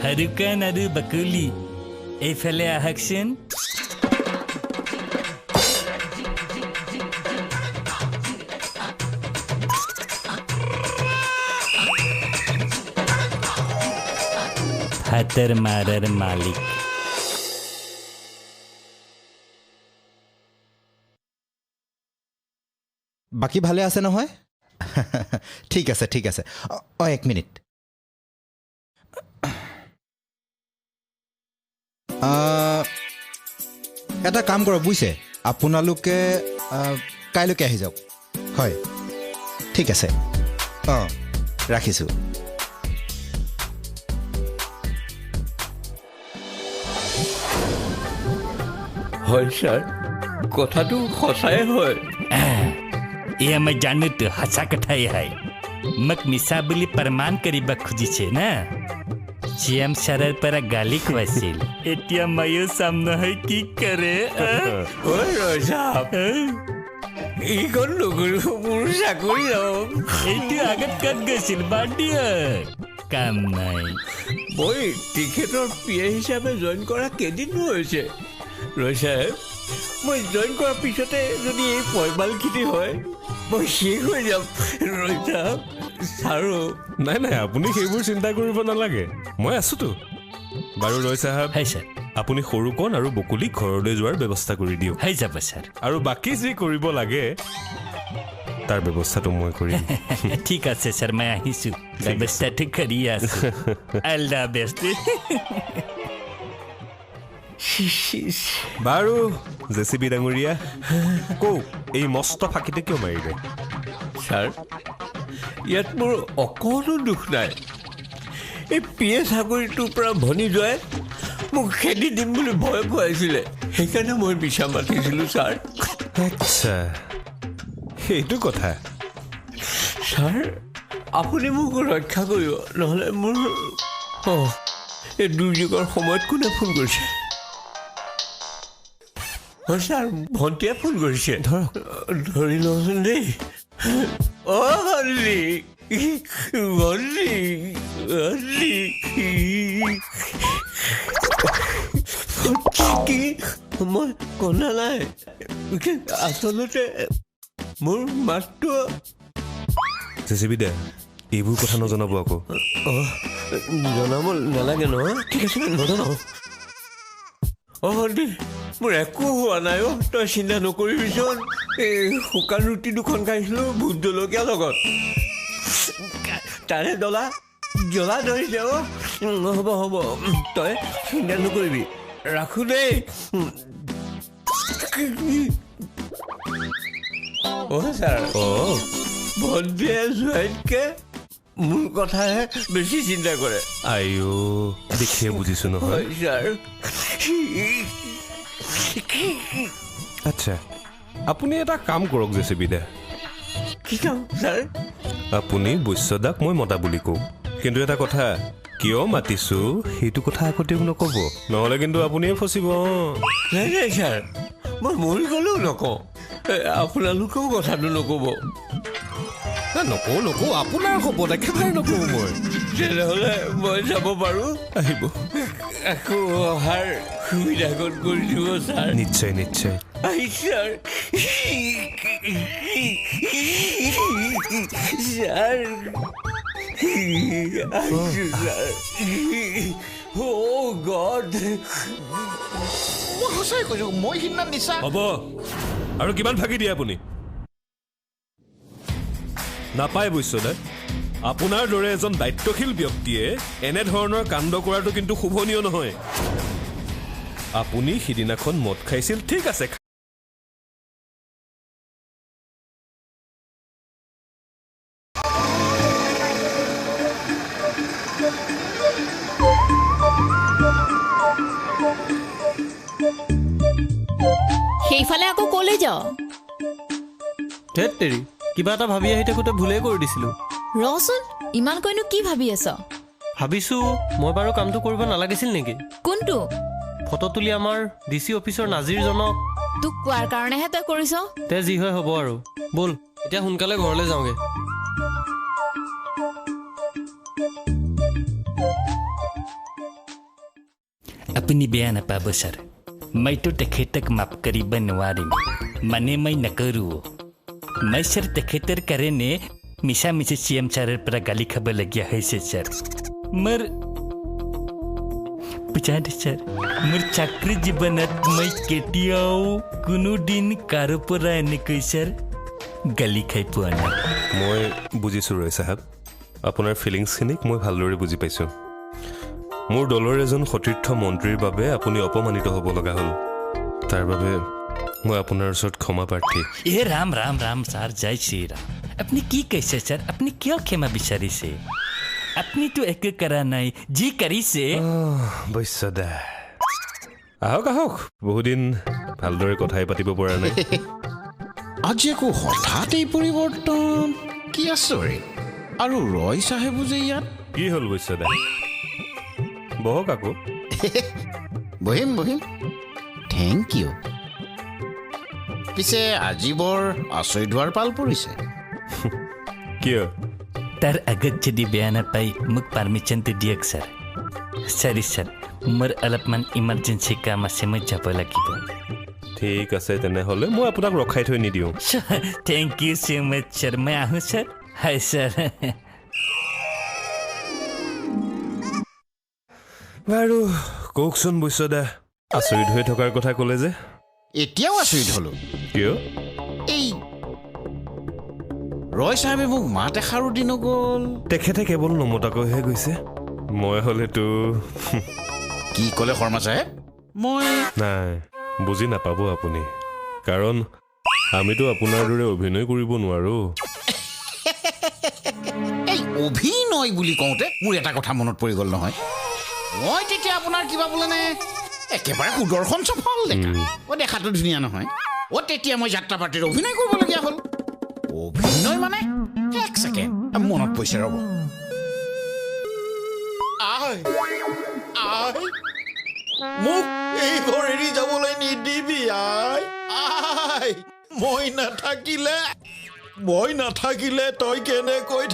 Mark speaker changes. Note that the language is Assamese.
Speaker 1: হাৰুকান আৰু বাকলি এইফালে আহকচোন। হাতৰ মাৰাৰ মালিক।
Speaker 2: বাকী ভালে আছে নহয়? ঠিক আছে ঠিক আছে। এক মিনিট। এটা কাম কৰক বুজিছে, আপোনালোকে কাইলৈকে আহি যাওক। হয় ঠিক আছে। ৰাখিছোঁ।
Speaker 3: হয় ছাৰ, কথাটো সঁচাই হয়।
Speaker 1: এয়া মই জানোতো সঁচা কথাই হয়। মোক মিছা বুলি প্ৰমাণ কৰিব খুজিছে না। চিএম ছাৰৰ পৰা গালি খুৱাইছিল। এতিয়া ময়ো চাম নহয় কি কৰে।
Speaker 3: এইখন নকৰিব, মোৰ চাকৰি হওক।
Speaker 1: এইটো আগত ক'ত গৈছিল বাদ দিয়ক, কাম নাই।
Speaker 3: মই তেখেতৰ পিএ হিচাপে জইন কৰা কেইদিন হৈছে ৰয় চাহেব। মই জইন কৰাৰ পিছতে যদি এই পইমালখিনি হয় মই শেষ হৈ যাম ৰয় চাহেব। ছাৰো
Speaker 4: নাই নাই, আপুনি সেইবোৰ চিন্তা কৰিব নালাগে, মই আছোতো। বাৰু ৰয় চাহাব,
Speaker 1: হয় ছাৰ।
Speaker 4: আপুনি সৰুকণ আৰু বকুলি ঘৰলৈ যোৱাৰ ব্যৱস্থা কৰি দিয়ক।
Speaker 1: হৈ যাব ছাৰ।
Speaker 4: আৰু বাকী যি কৰিব লাগে তাৰ ব্যৱস্থাটো মই কৰিম।
Speaker 1: ঠিক আছে ছাৰ, মই আহিছোঁ। ব্যৱস্থাটো কৰি আছোঁ। All the best.
Speaker 4: বাৰু জেচিবি ডাঙৰীয়া, কওক এই মস্ত ফাঁকিতে কিয় মাৰিলে?
Speaker 3: ছাৰ, ইয়াত মোৰ অকণো দুখ নাই। এই পিএ চাকৰিটোৰ পৰা ভনী যোৱাই মোক খেদি দিম বুলি ভয় খুৱাইছিলে, সেইকাৰণে মই বিছা মাতিছিলোঁ ছাৰ।
Speaker 4: আচ্ছা, সেইটো কথা।
Speaker 3: ছাৰ, আপুনি মোক ৰক্ষা কৰিব, নহ'লে মোৰ এই দুৰ্যোগৰ সময়ত কোনে ফোন কৰিছে? হয় ছাৰ, ভণ্টিয়ে ফোন কৰিছে। ধৰি লওঁচোন দেই। ভণ্টি, ভণ্টি, ভণ্টি। কি মই কন্দা নাই, আচলতে মোৰ মাতটো।
Speaker 4: জেচিবি দে, এইবোৰ কথা নজনাব আকৌ।
Speaker 3: জনাব নালাগে নহয়? ঠিক আছে, নজনাও। ভণ্টি, মোৰ একো হোৱা নাই। তই চিন্তা নকৰিবিচোন। এই শুকান ৰুটি দুখন খাইছিলোঁ ভোট জলকীয়া লগত, তাৰে জ্বলা ধৰিছে। হ'ব হ'ব, তই চিন্তা নকৰিবি। ৰাখো দেই। ছাৰ, ভণ্টিয়ে যোৱাইতকৈ মোৰ কথাহে বেছি চিন্তা কৰে।
Speaker 4: আইঅ, দেখিয়ে বুজিছো নহয়।
Speaker 3: ছাৰ,
Speaker 4: আচ্ছা, আপুনি এটা কাম কৰক জেচিবি দে।
Speaker 3: কি কাম ছাৰ?
Speaker 4: আপুনি বৈশ্যদাক মই মতা বুলি কওঁ, কিন্তু এটা কথা, কিয় মাতিছো সেইটো কথা আগতেও নক'ব, নহ'লে কিন্তু আপুনিয়ে ফচিব।
Speaker 3: নাই নাই ছাৰ, মই মৰি গ'লেও নকওঁ। আপোনালোকেও কথাটো নক'ব।
Speaker 4: নকওঁ, আপোনাৰ শপত একেবাৰে নকওঁ মই।
Speaker 3: তেনেহ'লে মই যাব পাৰোঁ?
Speaker 4: আহিব,
Speaker 3: আকৌ অহাৰ সুবিধাকণ কৰি দিব ছাৰ।
Speaker 4: নিশ্চয় নিশ্চয়।
Speaker 3: ছাৰ, ছাৰ,
Speaker 2: মই সঁচাই কৈছোঁ, মই সিদিনা নিচা।
Speaker 4: হ'ব, আৰু কিমান ফাঁকি দিয়ে আপুনি? নাপায় বৈশ্যদা, আপোনাৰ দৰে এজন দায়িত্বশীল ব্যক্তিয়ে এনেধৰণৰ কাণ্ড কৰাটো কিন্তু শোভনীয় নহয়। আপুনি সিদিনাখন মদ খাইছিল, ঠিক আছে।
Speaker 5: সেইফালে আকৌ ক'লৈ যাওঁ?
Speaker 6: ধেৎ তেৰি, কিবা এটা ভাবি আহি থাকোঁতে ভুলেই কৰি দিছিলোঁ।
Speaker 5: ৰচোন, ইমানকৈনো কি ভাবি আছ?
Speaker 6: ভাবিছোঁ মই বাৰু কামটো কৰিব নালাগিছিল নেকি?
Speaker 5: কোনটো?
Speaker 6: ফটো তুলি আমাৰ DC অফিচৰ নাজিৰজনক।
Speaker 5: তোক কোৱাৰ কাৰণেহে তই কৰিছ।
Speaker 6: তে যি হয় হ'ব আৰু, ব'ল এতিয়া সোনকালে ঘৰলৈ যাওঁগৈ।
Speaker 1: আপুনি বেয়া নাপাব ছাৰ মইতো তেখেতক মাফ কৰিব নোৱাৰিম মানে মই নকৰোঁ মই ছাৰ তেখেতৰ কাৰণে মিছা মিছি CM ছাৰৰ পৰা গালি খাবলগীয়া হৈছে ছাৰ মোৰ বুজাদ ছাৰ মোৰ চাকৰি জীৱনত মই কেতিয়াও কোনোদিন কাৰো পৰা এনেকৈ ছাৰ গালি খাই পোৱা নাই
Speaker 4: মই বুজিছোঁ ৰয় চাহাব আপোনাৰ ফিলিংছখিনিক মই ভালদৰে বুজি পাইছোঁ মোৰ দলৰ এজন সতীৰ্থ মন্ত্ৰীৰ বাবে আপুনি অপমানিত হ'ব লগা হ'ল তাৰ বাবে মই আপোনাৰ ওচৰত ক্ষমা প্ৰাৰ্থী
Speaker 1: এ ৰাম ৰাম ৰাম ছাৰ জয় শ্ৰীৰাম আপুনি কি কৈছে ছাৰ আপুনি কিয় ক্ষমা বিচাৰিছে আপুনিতো একো কৰা নাই যি কৰিছে
Speaker 4: বৈশ্যদা আহক আহক বহুদিন ভালদৰে কথাই পাতিব পৰা নাই
Speaker 7: আজি একো হঠাৎ এই পৰিৱৰ্তন কি আচৰিত আৰু ৰয় চাহেবো যে ইয়াত
Speaker 4: কি হ'ল বৈশ্যদা বহক আকৌ
Speaker 7: বহিম বহিম থেংক ইউ পিছে আজি বৰ আচৰিত হোৱাৰ পাল পৰিছে
Speaker 4: কিয়
Speaker 1: তাৰ আগত যদি বেয়া নাপাই মোক পাৰ্মিশ্যনটো দিয়ক ছাৰ সৰি ছাৰ মোৰ অলপমান ইমাৰ্জেঞ্চি কাম আছে মই যাব লাগিব
Speaker 4: ঠিক আছে তেনেহ'লে মই আপোনাক ৰখাই থৈ নিদিওঁ
Speaker 1: thank you so' much sir মই আহোঁ ছাৰ হয় ছাৰ
Speaker 4: বাৰু কওকচোন বৈশ্যদা আচৰিত হৈ থকাৰ কথা ক'লে যে
Speaker 7: এতিয়াও আচৰিত হলো
Speaker 4: কিয়
Speaker 7: এই ৰয় চাহেবে মোক মাত এষাৰো দি নগ'ল
Speaker 4: তেখেতে কেৱল নমতাকৈহে গৈছে মই হ'লেতো
Speaker 7: কি ক'লে শৰ্মা চাহেব মই
Speaker 4: নাই বুজি নাপাব আপুনি কাৰণ আমিতো আপোনাৰ দৰে অভিনয় কৰিব নোৱাৰোঁ
Speaker 7: এই অভিনয় বুলি কওঁতে মোৰ এটা কথা মনত পৰি গ'ল নহয় মই তেতিয়া আপোনাৰ কিবা বোলেনে একেবাৰে সুদৰ্শন সফল দেখা দেখাটো ধুনীয়া নহয় তেতিয়া মই যাত্ৰা পাৰ্টিৰ অভিনয় কৰিবলগীয়া হ'ল অভিনয় মানে এক ছেকেণ্ড মনত পৰিছে ৰ'ব
Speaker 8: মোক এই ঘৰ এৰি যাবলৈ নিদিবি মই নাথাকিলে তই কেনেকৈ